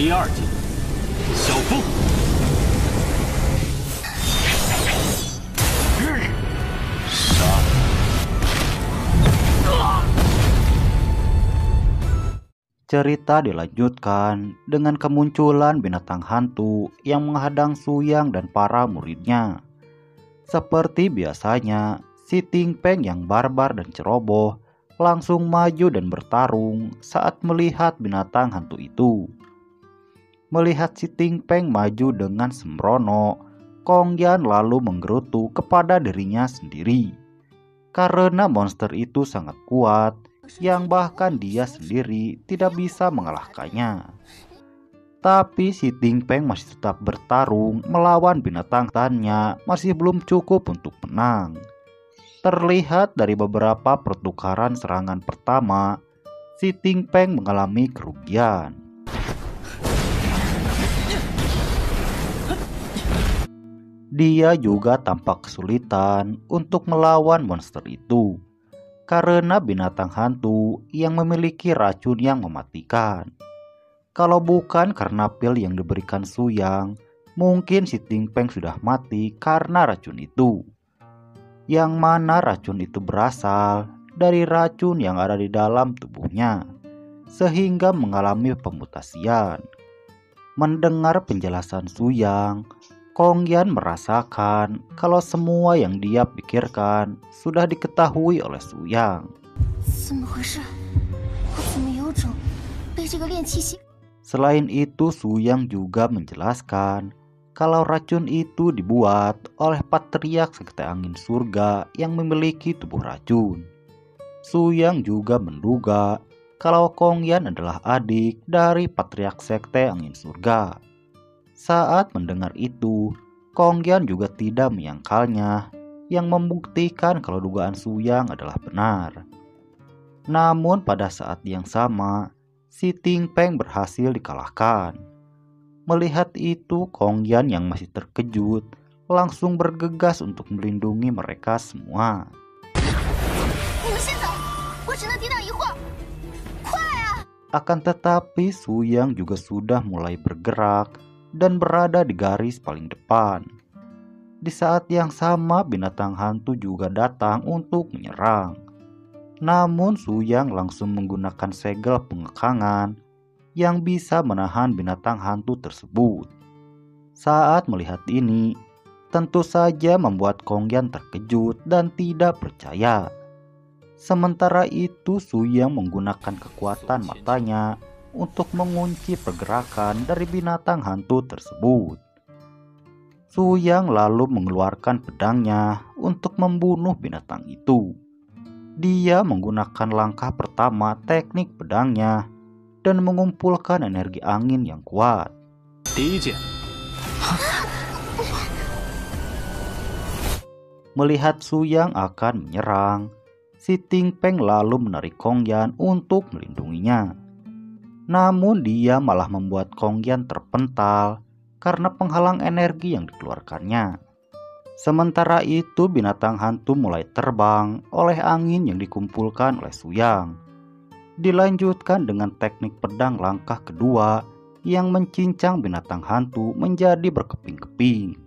第二节，小风。杀！Cerita dilanjutkan dengan kemunculan binatang hantu yang menghadang Suyang dan para muridnya. Seperti biasanya, si Ting Peng yang barbar dan ceroboh langsung maju dan bertarung saat melihat binatang hantu itu. Melihat si Ting Peng maju dengan sembrono, Kong Yan lalu menggerutu kepada dirinya sendiri. Karena monster itu sangat kuat, yang bahkan dia sendiri tidak bisa mengalahkannya. Tapi si Ting Peng masih tetap bertarung melawan binatang tannya masih belum cukup untuk menang. Terlihat dari beberapa pertukaran serangan pertama, si Ting Peng mengalami kerugian. Dia juga tampak kesulitan untuk melawan monster itu karena binatang hantu yang memiliki racun yang mematikan. Kalau bukan karena pil yang diberikan Suyang, mungkin si Ting Peng sudah mati karena racun itu. Yang mana racun itu berasal dari racun yang ada di dalam tubuhnya, sehingga mengalami pemutasian. Mendengar penjelasan Suyang, Kong Yan merasakan kalau semua yang dia pikirkan sudah diketahui oleh Suyang. Selain itu, Suyang juga menjelaskan kalau racun itu dibuat oleh patriark sekte angin surga yang memiliki tubuh racun. Suyang juga menduga kalau Kong Yan adalah adik dari patriark sekte angin surga. Saat mendengar itu, Kong Yan juga tidak menyangkalnya, yang membuktikan kalau dugaan Suyang adalah benar. Namun pada saat yang sama, si Ting Peng berhasil dikalahkan. Melihat itu, Kong Yan yang masih terkejut langsung bergegas untuk melindungi mereka semua. Akan tetapi Suyang juga sudah mulai bergerak dan berada di garis paling depan. Di saat yang sama, binatang hantu juga datang untuk menyerang. Namun Suyang langsung menggunakan segel pengekangan yang bisa menahan binatang hantu tersebut. Saat melihat ini, tentu saja membuat Kong Yan terkejut dan tidak percaya. Sementara itu, Suyang menggunakan kekuatan matanya untuk mengunci pergerakan dari binatang hantu tersebut. Suyang lalu mengeluarkan pedangnya untuk membunuh binatang itu. Dia menggunakan langkah pertama teknik pedangnya dan mengumpulkan energi angin yang kuat. Melihat Suyang akan menyerang, si Ting Peng lalu menarik Kong Yan untuk melindunginya. Namun dia malah membuat Kong Yan terpental karena penghalang energi yang dikeluarkannya. Sementara itu binatang hantu mulai terbang oleh angin yang dikumpulkan oleh Suyang. Dilanjutkan dengan teknik pedang langkah kedua yang mencincang binatang hantu menjadi berkeping-keping.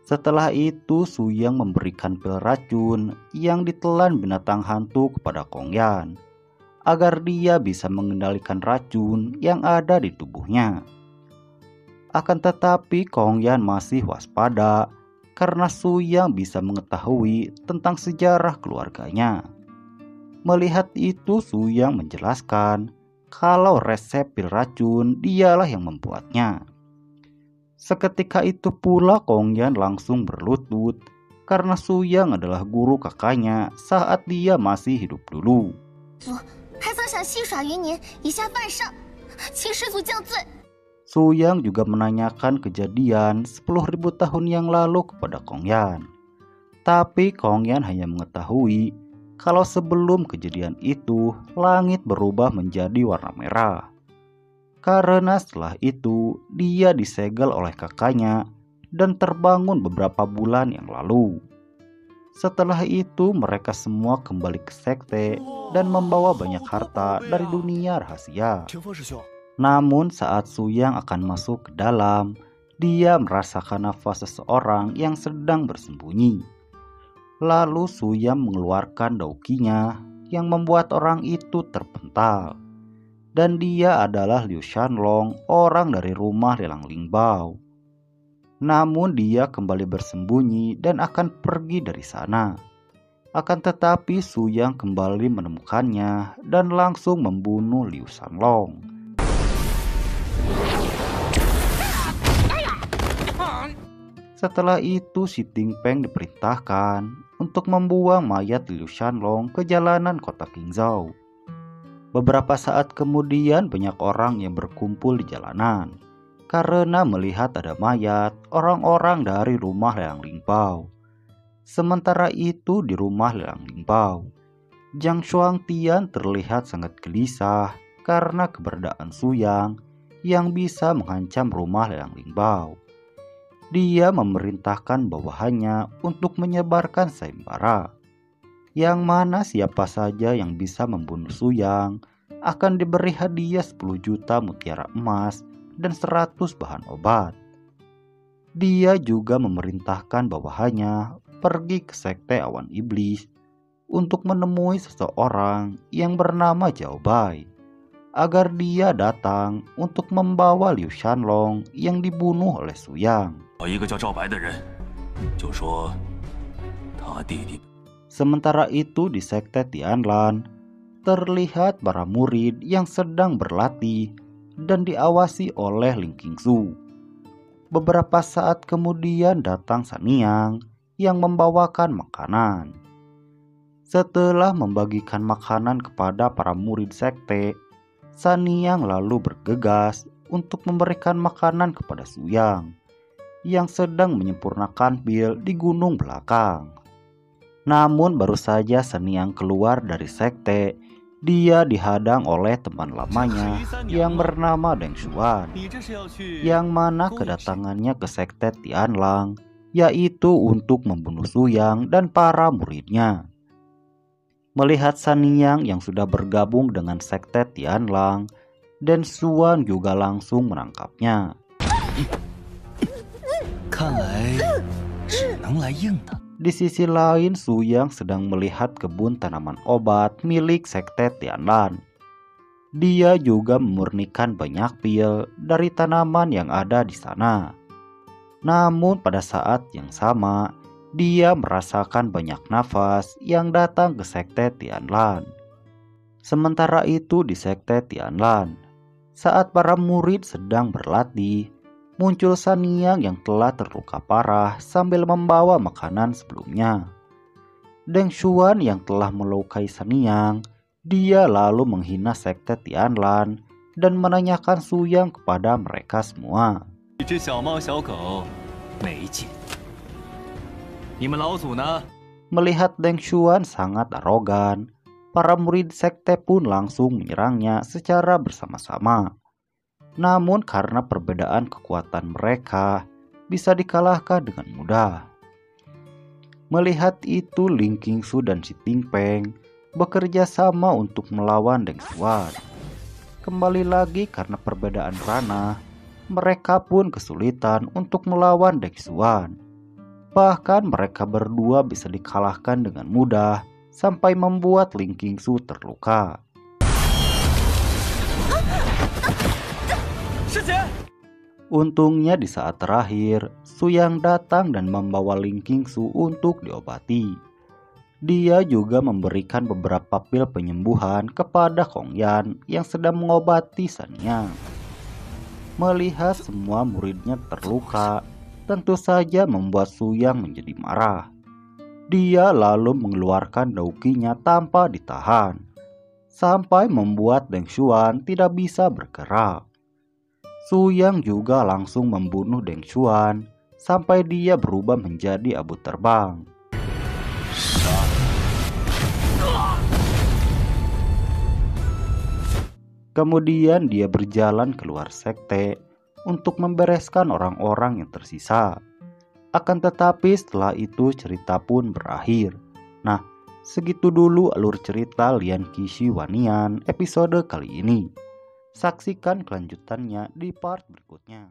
Setelah itu Suyang memberikan pil racun yang ditelan binatang hantu kepada Kong Yan agar dia bisa mengendalikan racun yang ada di tubuhnya. Akan tetapi Kong Yan masih waspada karena Suyang bisa mengetahui tentang sejarah keluarganya. Melihat itu Suyang menjelaskan kalau resep pil racun dialah yang membuatnya. Seketika itu pula Kong Yan langsung berlutut karena Suyang adalah guru kakaknya saat dia masih hidup dulu. Suyang juga menanyakan kejadian 10.000 tahun yang lalu kepada Kong Yan. Tapi Kong Yan hanya mengetahui kalau sebelum kejadian itu langit berubah menjadi warna merah. Karena setelah itu dia disegel oleh kakaknya dan terbangun beberapa bulan yang lalu. Setelah itu mereka semua kembali ke sekte dan membawa banyak harta dari dunia rahasia. Namun saat Suyang akan masuk ke dalam, dia merasakan nafas seseorang yang sedang bersembunyi. Lalu Suyang mengeluarkan daukinya yang membuat orang itu terpental. Dan dia adalah Liu Shanlong, orang dari rumah lelang Lingbao. Namun dia kembali bersembunyi dan akan pergi dari sana. Akan tetapi Suyang kembali menemukannya dan langsung membunuh Liu Shanlong. Setelah itu si Tingpeng diperintahkan untuk membuang mayat Liu Shanlong ke jalanan kota Qingzhou. Beberapa saat kemudian banyak orang yang berkumpul di jalanan. Karena melihat ada mayat orang-orang dari rumah lelang Lingbao. Sementara itu di rumah lelang Lingbao, Zhang Shuangtian terlihat sangat gelisah karena keberadaan Suyang yang bisa mengancam rumah lelang Lingbao. Dia memerintahkan bawahannya untuk menyebarkan sayembara, yang mana siapa saja yang bisa membunuh Suyang akan diberi hadiah 10 juta mutiara emas dan 100 bahan obat. Dia juga memerintahkan bawahannya pergi ke sekte awan iblis untuk menemui seseorang yang bernama Zhao Bai, agar dia datang untuk membawa Liu Shanlong yang dibunuh oleh Suyang. Sementara itu di sekte Tianlan, terlihat para murid yang sedang berlatih dan diawasi oleh Ling Qingsu. Beberapa saat kemudian datang Saniang yang membawakan makanan. Setelah membagikan makanan kepada para murid sekte, Saniang lalu bergegas untuk memberikan makanan kepada Suyang yang sedang menyempurnakan pil di gunung belakang. Namun baru saja Saniang keluar dari sekte, dia dihadang oleh teman lamanya yang bernama Deng Xuan, yang mana kedatangannya ke sekte Tianlang yaitu untuk membunuh Suyang dan para muridnya. Melihat Saniang yang sudah bergabung dengan sekte Tianlang, Deng Xuan juga langsung menangkapnya. Di sisi lain, Suyang sedang melihat kebun tanaman obat milik sekte Tianlan. Dia juga memurnikan banyak pil dari tanaman yang ada di sana. Namun pada saat yang sama, dia merasakan banyak nafas yang datang ke sekte Tianlan. Sementara itu di sekte Tianlan, saat para murid sedang berlatih, muncul Saniang yang telah terluka parah sambil membawa makanan sebelumnya. Deng Xuan yang telah melukai Saniang, dia lalu menghina sekte Tianlan dan menanyakan Suyang kepada mereka semua. Melihat Deng Xuan sangat arogan, para murid sekte pun langsung menyerangnya secara bersama-sama. Namun karena perbedaan kekuatan mereka bisa dikalahkan dengan mudah. Melihat itu Ling Qingsu dan si Tingpeng bekerja sama untuk melawan Deng Xuan. Kembali lagi karena perbedaan ranah, mereka pun kesulitan untuk melawan Deng Xuan. Bahkan mereka berdua bisa dikalahkan dengan mudah sampai membuat Ling Qingsu terluka. Untungnya di saat terakhir, Suyang datang dan membawa Ling Qingsu untuk diobati. Dia juga memberikan beberapa pil penyembuhan kepada Kong Yan yang sedang mengobati Saniang. Melihat semua muridnya terluka, tentu saja membuat Suyang menjadi marah. Dia lalu mengeluarkan daukinya tanpa ditahan, sampai membuat Deng Xuan tidak bisa bergerak. Suyang juga langsung membunuh Deng Xuan sampai dia berubah menjadi abu terbang. Kemudian dia berjalan keluar sekte untuk membereskan orang-orang yang tersisa. Akan tetapi setelah itu cerita pun berakhir. Nah, segitu dulu alur cerita Lian Qixi Huanian episode kali ini. Saksikan kelanjutannya di part berikutnya.